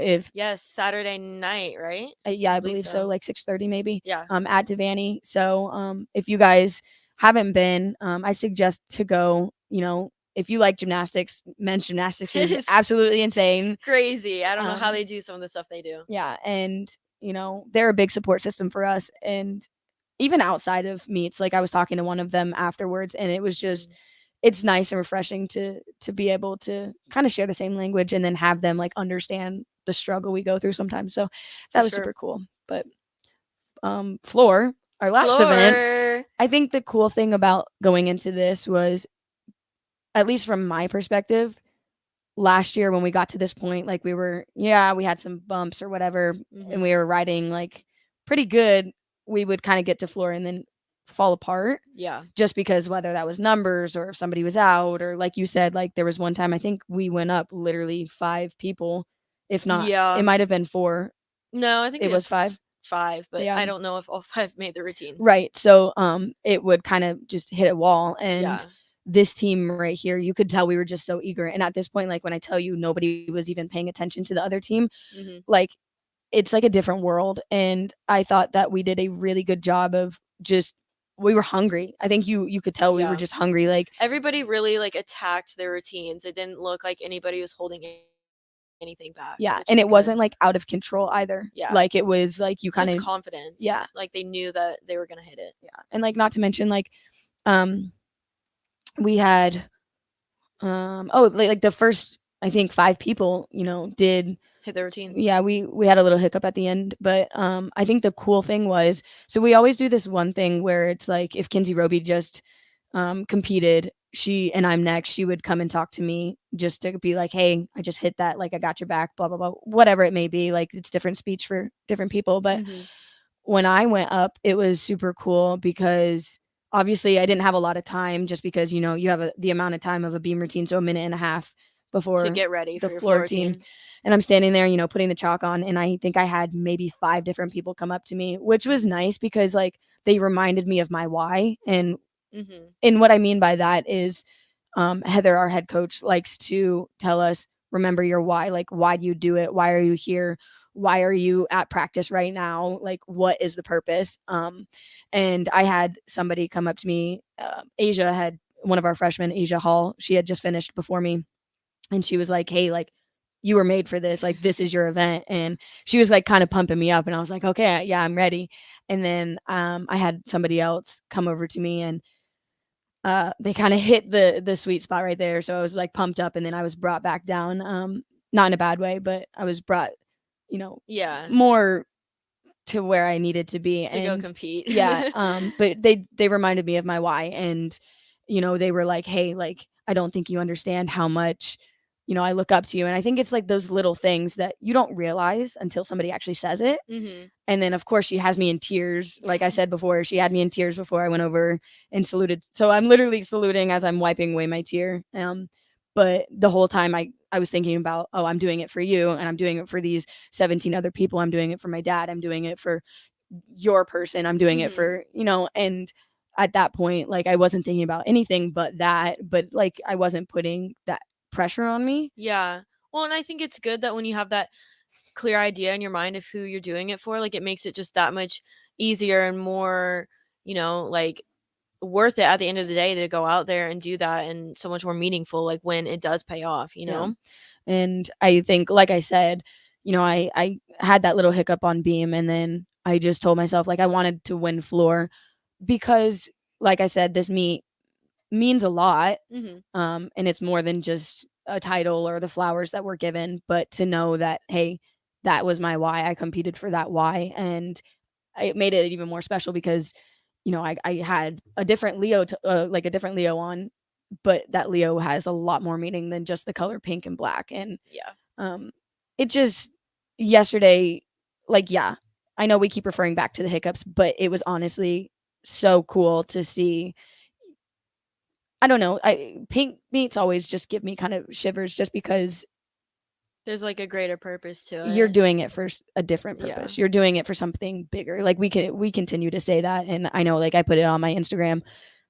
Saturday night, right? Yeah, I believe so. Like 6:30 maybe. Yeah. At Devaney. So if you guys haven't been, I suggest to go. If you like gymnastics, men's gymnastics is absolutely insane. Crazy. I don't know how they do some of the stuff they do. Yeah. And they're a big support system for us. And even outside of meets, like, I was talking to one of them afterwards, and it was just, it's nice and refreshing to be able to kind of share the same language and then have them like understand the struggle we go through sometimes. So that was super cool. But Floor, our last event, I think the cool thing about going into this was, at least from my perspective, last year when we got to this point, like, we had some bumps or whatever, and we were riding like pretty good. We would kind of get to Floor and then fall apart. Yeah. Just because whether that was numbers or if somebody was out, or like you said, like, there was one time I think we went up literally 5 people, if not, it might have been 4. No, I think it was 5. 5, but I don't know if all 5 made the routine. Right. So it would kind of just hit a wall, and this team right here, you could tell we were just so eager. And at this point, like, when I tell you nobody was even paying attention to the other team, like, it's like a different world. And I thought that we did a really good job of just, we were hungry. I think you could tell we were just hungry. Like, everybody really like attacked their routines. It didn't look like anybody was holding anything back. Yeah. And it wasn't like out of control either. Yeah. Like, it was like, you kind of confidence. Yeah. Like, they knew that they were gonna hit it. Yeah. And like, not to mention, like, we had like the first, I think, 5 people, did hit the routine. Yeah, we had a little hiccup at the end, but I think the cool thing was, so we always do this one thing where it's like, if Kinsey Roby just competed, and I'm next, she would come and talk to me just to be like, hey, I just hit that, like, I got your back, blah blah blah, whatever it may be. Like, it's different speech for different people. But when I went up, it was super cool because obviously I didn't have a lot of time, just because you have the amount of time of a beam routine, so a minute and a half before to get ready the for your floor routine. routine. And I'm standing there, putting the chalk on, and I think I had maybe 5 different people come up to me, which was nice because, like, they reminded me of my why and And what I mean by that is Heather, our head coach, likes to tell us, remember your why. Like, why do you do it? Why are you here? Why are you at practice right now? Like, what is the purpose? And I had somebody come up to me. Asia had one of our freshmen, Asia Hall. She had just finished before me. And she was like, hey, like, you were made for this. Like, this is your event. And she was like kind of pumping me up. And I was like, okay, yeah, I'm ready. And then I had somebody else come over to me, and they kind of hit the sweet spot right there. So I was like pumped up, and then I was brought back down. Not in a bad way, but I was brought, more to where I needed to be to go compete. But they reminded me of my why, and they were like, hey, like, I don't think you understand how much I look up to you. And I think it's like those little things that you don't realize until somebody actually says it. And then of course she has me in tears. Like I said before, she had me in tears before I went over and saluted. So I'm literally saluting as I'm wiping away my tear. But the whole time I was thinking about, oh, I'm doing it for you, and I'm doing it for these 17 other people. I'm doing it for my dad. I'm doing it for your person. I'm doing it for, and at that point, like, I wasn't thinking about anything but like, I wasn't putting that pressure on me. Yeah. Well, and I think it's good that when you have that clear idea in your mind of who you're doing it for, like, it makes it just that much easier and more, like, worth it at the end of the day to go out there and do that, and so much more meaningful, like, when it does pay off, Yeah. And I think, like I said, I had that little hiccup on beam, and then I just told myself, like, I wanted to win floor because, like I said, this meet means a lot. And it's more than just a title or the flowers that were given, but to know that, hey, that was my why. I competed for that why. And it made it even more special because, I had a different Leo, like a different Leo on, but that Leo has a lot more meaning than just the color pink and black. And it just, yesterday, like, yeah, I know we keep referring back to the hiccups, but it was honestly so cool to see. I don't know. Pink meets always just give me kind of shivers, just because there's like a greater purpose to it. You're doing it for a different purpose. You're doing it for something bigger. Like, we continue to say that, and I know, like, I put it on my Instagram,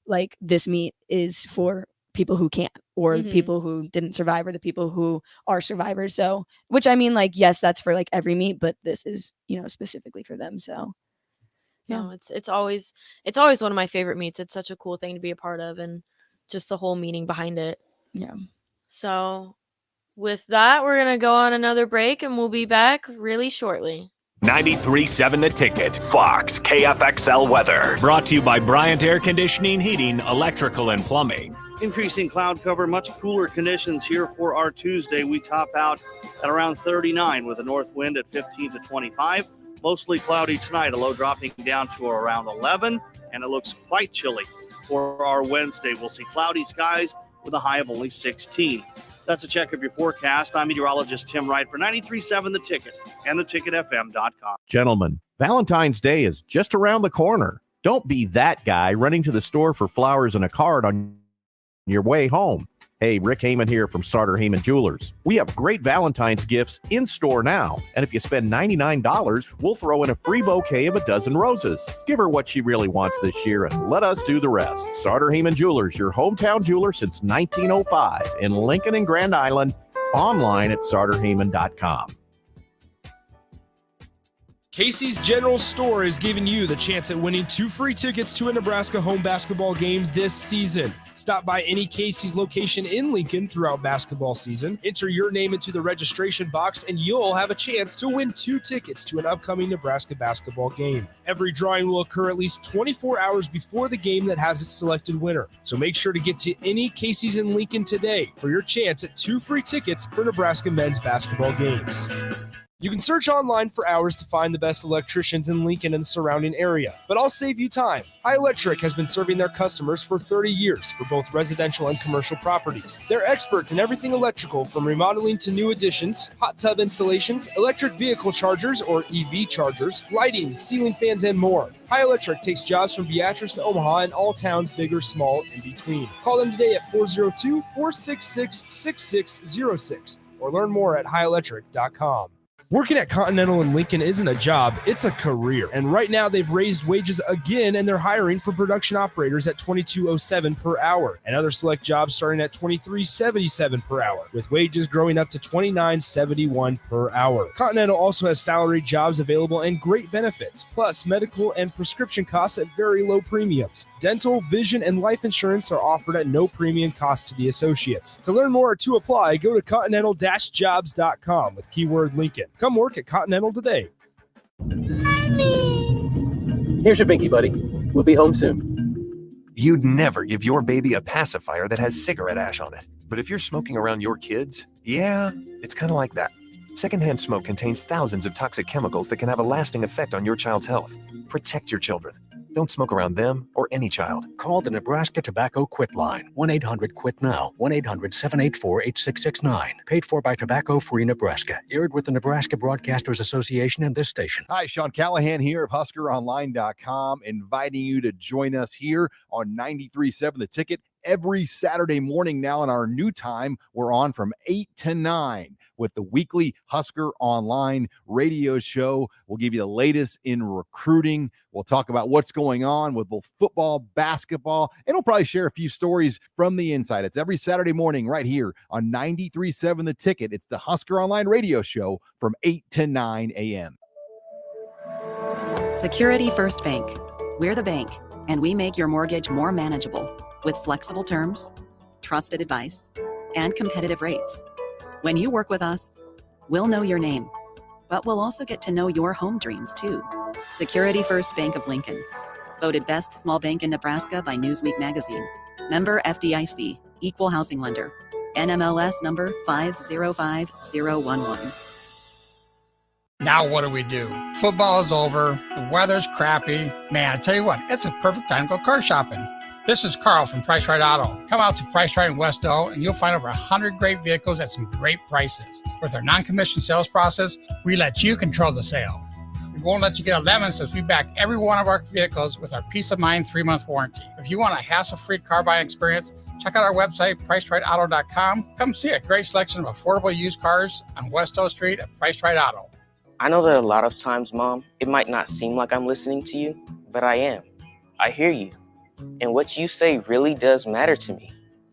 like, this meet is for people who can't, or people who didn't survive, or the people who are survivors. So, which, I mean, like, yes, that's for like every meet, but this is, specifically for them. So yeah, no, it's always one of my favorite meets. It's such a cool thing to be a part of, and just the whole meaning behind it. Yeah. So with that, we're going to go on another break, and we'll be back really shortly. 93.7 The Ticket, Fox, KFXL weather. Brought to you by Bryant Air Conditioning, Heating, Electrical, and Plumbing. Increasing cloud cover, much cooler conditions here for our Tuesday. We top out at around 39 with a north wind at 15 to 25. Mostly cloudy tonight, a low dropping down to around 11, and it looks quite chilly for our Wednesday. We'll see cloudy skies with a high of only 16. That's a check of your forecast. I'm meteorologist Tim Wright for 93.7 The Ticket and theticketfm.com. Gentlemen, Valentine's Day is just around the corner. Don't be that guy running to the store for flowers and a card on your way home. Hey, Rick Heyman here from Sartor Heyman Jewelers. We have great Valentine's gifts in store now. And if you spend $99, we'll throw in a free bouquet of a dozen roses. Give her what she really wants this year and let us do the rest. Sartor Heyman Jewelers, your hometown jeweler since 1905 in Lincoln and Grand Island. Online at sartorheyman.com. Casey's General Store is giving you the chance at winning 2 free tickets to a Nebraska home basketball game this season. Stop by any Casey's location in Lincoln throughout basketball season, enter your name into the registration box, and you'll have a chance to win 2 tickets to an upcoming Nebraska basketball game. Every drawing will occur at least 24 hours before the game that has its selected winner. So make sure to get to any Casey's in Lincoln today for your chance at 2 free tickets for Nebraska men's basketball games. You can search online for hours to find the best electricians in Lincoln and the surrounding area, but I'll save you time. High Electric has been serving their customers for 30 years for both residential and commercial properties. They're experts in everything electrical, from remodeling to new additions, hot tub installations, electric vehicle chargers or EV chargers, lighting, ceiling fans, and more. High Electric takes jobs from Beatrice to Omaha and all towns, big or small, in between. Call them today at 402-466-6606 or learn more at highelectric.com. Working at Continental in Lincoln isn't a job, it's a career. And right now they've raised wages again and they're hiring for production operators at $22.07 per hour and other select jobs starting at $23.77 per hour, with wages growing up to $29.71 per hour. Continental also has salaried jobs available and great benefits, plus medical and prescription costs at very low premiums. Dental, vision, and life insurance are offered at no premium cost to the associates. To learn more or to apply, go to continental-jobs.com with keyword Lincoln. Come work at Continental today. Here's your binky, buddy. We'll be home soon. You'd never give your baby a pacifier that has cigarette ash on it. But if you're smoking around your kids, yeah, it's kind of like that. Secondhand smoke contains thousands of toxic chemicals that can have a lasting effect on your child's health. Protect your children. Don't smoke around them or any child. Call the Nebraska Tobacco Quit Line, 1-800-QUIT-NOW, 1-800-784-8669. Paid for by Tobacco Free Nebraska. Aired with the Nebraska Broadcasters Association and this station. Hi, Sean Callahan here of HuskerOnline.com, inviting you to join us here on 93.7 The Ticket. Every Saturday morning now in our new time, we're on from 8 to 9 with the weekly Husker Online radio show. We'll give you the latest in recruiting. We'll talk about what's going on with both football, basketball, and we'll probably share a few stories from the inside. It's every Saturday morning right here on 93.7 The Ticket. It's the Husker Online radio show from 8 to 9 a.m. Security First Bank. We're the bank, and we make your mortgage more manageable with flexible terms, trusted advice, and competitive rates. When you work with us, we'll know your name, but we'll also get to know your home dreams too. Security First Bank of Lincoln. Voted best small bank in Nebraska by Newsweek magazine. Member FDIC, equal housing lender. NMLS number 505011. Now what do? Football is over. The weather's crappy. Man, I tell you what, it's a perfect time to go car shopping. This is Carl from Price Right Auto. Come out to Price Right in Westo and you'll find over 100 great vehicles at some great prices. With our non-commissioned sales process, we let you control the sale. We won't let you get a lemon since we back every one of our vehicles with our Peace of Mind 3-month warranty. If you want a hassle-free car buying experience, check out our website, PriceRightAuto.com. Come see a great selection of affordable used cars on Westo Street at Price Right Auto. I know that a lot of times, Mom, it might not seem like I'm listening to you, but I am. I hear you. And what you say really does matter to me.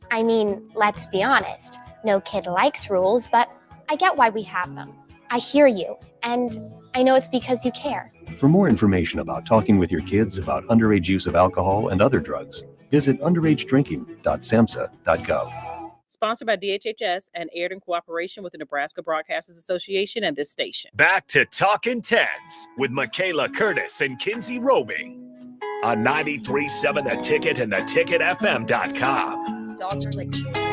I mean, let's be honest. No kid likes rules, but I get why we have them. I hear you, and I know it's because you care. For more information about talking with your kids about underage use of alcohol and other drugs, visit underagedrinking.samhsa.gov. Sponsored by DHHS and aired in cooperation with the Nebraska Broadcasters Association and this station. Back to Talkin Tens with Michaela Curtis and Kinsey Roby on 93.7 The Ticket and theticketfm.com. Dogs are like children.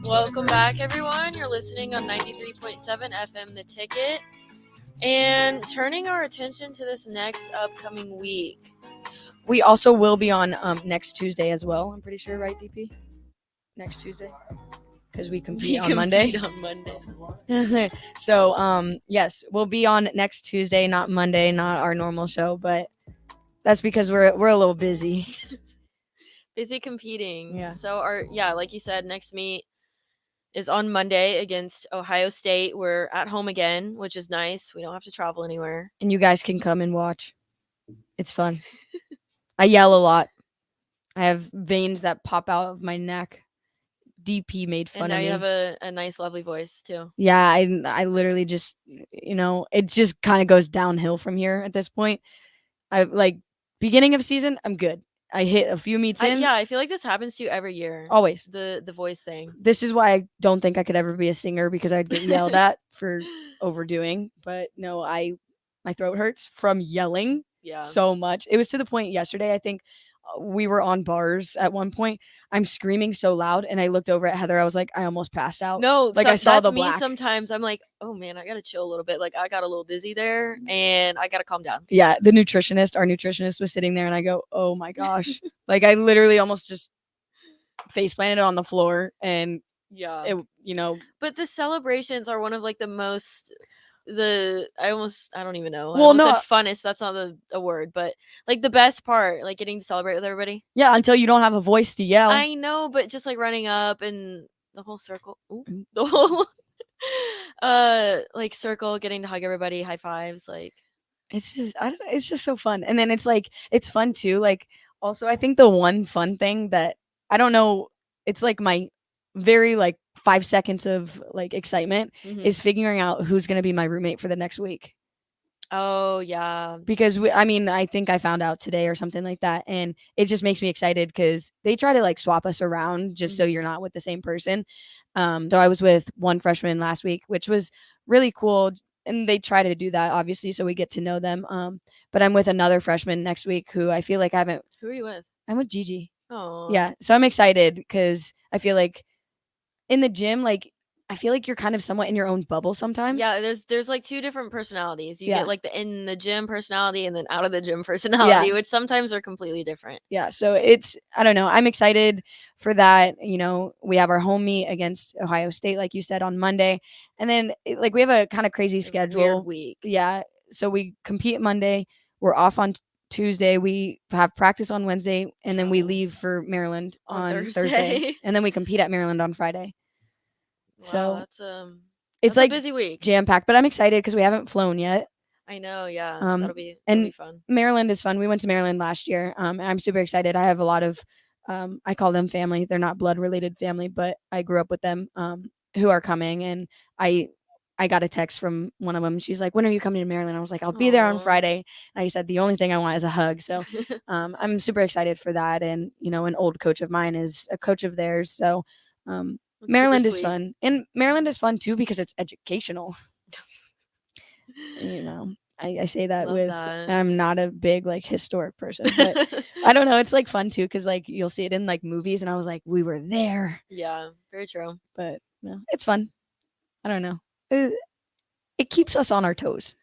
Welcome back, everyone. You're listening on 93.7 FM The Ticket. And turning our attention to this next upcoming week. We also will be on next Tuesday as well. I'm pretty sure, right, DP? Next Tuesday? Because we compete on Monday. So, yes, we'll be on next Tuesday, not Monday, not our normal show, but that's because we're a little busy. Busy competing. Yeah. So like you said, next meet is on Monday against Ohio State. We're at home again, which is nice. We don't have to travel anywhere. And you guys can come and watch. It's fun. I yell a lot. I have veins that pop out of my neck. DP made fun of me. And now you have a nice, lovely voice, too. Yeah, I literally just, it just kind of goes downhill from here at this point. Beginning of season, I'm good. I hit a few meets in. I feel like this happens to you every year. Always. The voice thing. This is why I don't think I could ever be a singer, because I'd get yelled at for overdoing. But no, my throat hurts from yelling so much. It was to the point yesterday, I think we were on bars at one point. I'm screaming so loud, and I looked over at Heather. I was like, I almost passed out. No, I saw the me black. Sometimes. I'm like, oh man, I gotta chill a little bit. Like I got a little dizzy there, and I gotta calm down. Yeah, our nutritionist was sitting there, and I go, oh my gosh. I literally almost just face planted on the floor, and But the celebrations are one of the most I don't even know. Well, said funnest. That's not a word, but the best part, getting to celebrate with everybody. Yeah, until you don't have a voice to yell. I know, but just running up and the whole circle. Ooh, the whole Like circle, getting to hug everybody, high fives, like it's just it's just so fun. And then it's like it's fun too. Like also I think the one fun thing that I don't know, it's like my very like 5 seconds of like excitement is figuring out who's going to be my roommate for the next week. Oh, yeah. Because I mean, I think I found out today or something like that, and it just makes me excited because they try to like swap us around just so you're not with the same person. So I was with one freshman last week, which was really cool, and they try to do that obviously so we get to know them. But I'm with another freshman next week who I feel like I haven't. Who are you with? I'm with Gigi. Oh. Yeah, so I'm excited because I feel like in the gym, like I feel like you're kind of somewhat in your own bubble sometimes. Yeah, there's like 2 different personalities. You Yeah. get like the in the gym personality and then out of the gym personality, which sometimes are completely different. Yeah, so it's I don't know. I'm excited for that. You know, we have our home meet against Ohio State, like you said, on Monday, and then like we have a kind of crazy schedule. Weird week. Yeah, so we compete Monday. We're off on Tuesday. We have practice on Wednesday, and then we leave for Maryland on Thursday, and then we compete at Maryland on Friday. Wow, So that's it's that's like a busy week. jam packed, but I'm excited because we haven't flown yet. I know, yeah. That'll be and fun. Maryland is fun. We went to Maryland last year. I'm super excited. I have a lot of I call them family. They're not blood related family, but I grew up with them who are coming, and I got a text from one of them. She's like, "When are you coming to Maryland?" I was like, "I'll be there on Friday." And I said, "The only thing I want is a hug." So I'm super excited for that. And you know, an old coach of mine is a coach of theirs. So Maryland is fun, and Maryland is fun too because it's educational. You know, I say that I'm not a big like historic person, but I don't know. It's like fun too because like you'll see it in like movies, and I was like, we were there. Yeah, very true. But no, it's fun. I don't know. It keeps us on our toes.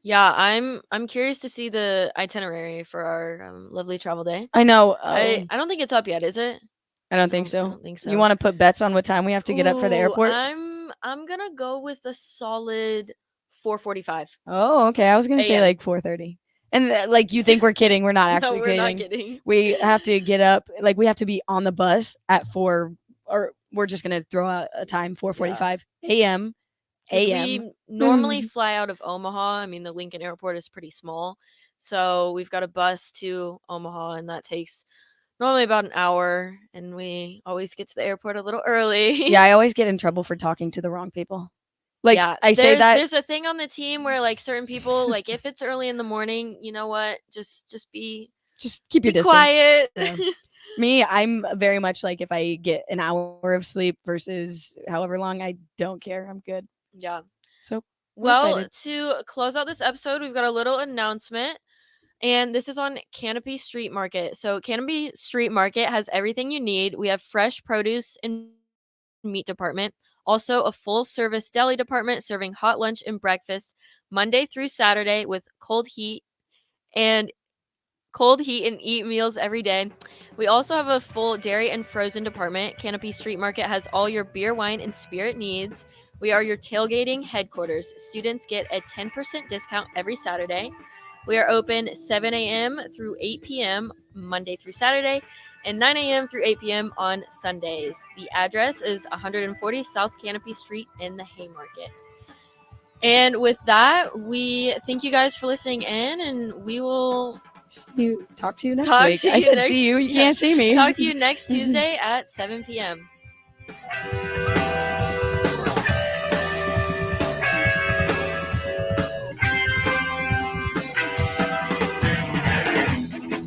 Yeah, I'm curious to see the itinerary for our lovely travel day. I know. I don't think it's up yet, is it? I don't think so. I don't think so. You want to put bets on what time we have to get up for the airport? I'm gonna go with a solid 4:45. Oh, okay. I was gonna say like 4:30. And like you think we're kidding? We're not actually No, we're not kidding. We have to get up. Like we have to be on the bus at 4, or we're just gonna throw out a time 4:45 a.m. We normally fly out of Omaha. I mean, the Lincoln Airport is pretty small, so we've got a bus to Omaha, and that takes normally about an hour. And we always get to the airport a little early. Yeah, I always get in trouble for talking to the wrong people. Like I say that there's a thing on the team where like certain people, like if it's early in the morning, you know what, just keep your distance. Quiet. Yeah. Me, I'm very much like if I get an hour of sleep versus however long, I don't care. I'm good. Yeah. So well, to close out this episode, we've got a little announcement, and this is on Canopy Street Market. So Canopy Street Market has everything you need. We have fresh produce and meat department, also a full service deli department serving hot lunch and breakfast Monday through Saturday with cold heat and eat meals every day. We also have a full dairy and frozen department. Canopy Street Market has all your beer, wine, and spirit needs. We are your tailgating headquarters. Students get a 10% discount every Saturday. We are open 7 a.m. through 8 p.m. Monday through Saturday, and 9 a.m. through 8 p.m. on Sundays. The address is 140 South Canopy Street in the Haymarket. And with that, we thank you guys for listening in, and we will talk to you next week. I said see you. You can't see me. Talk to you next Tuesday at 7 p.m.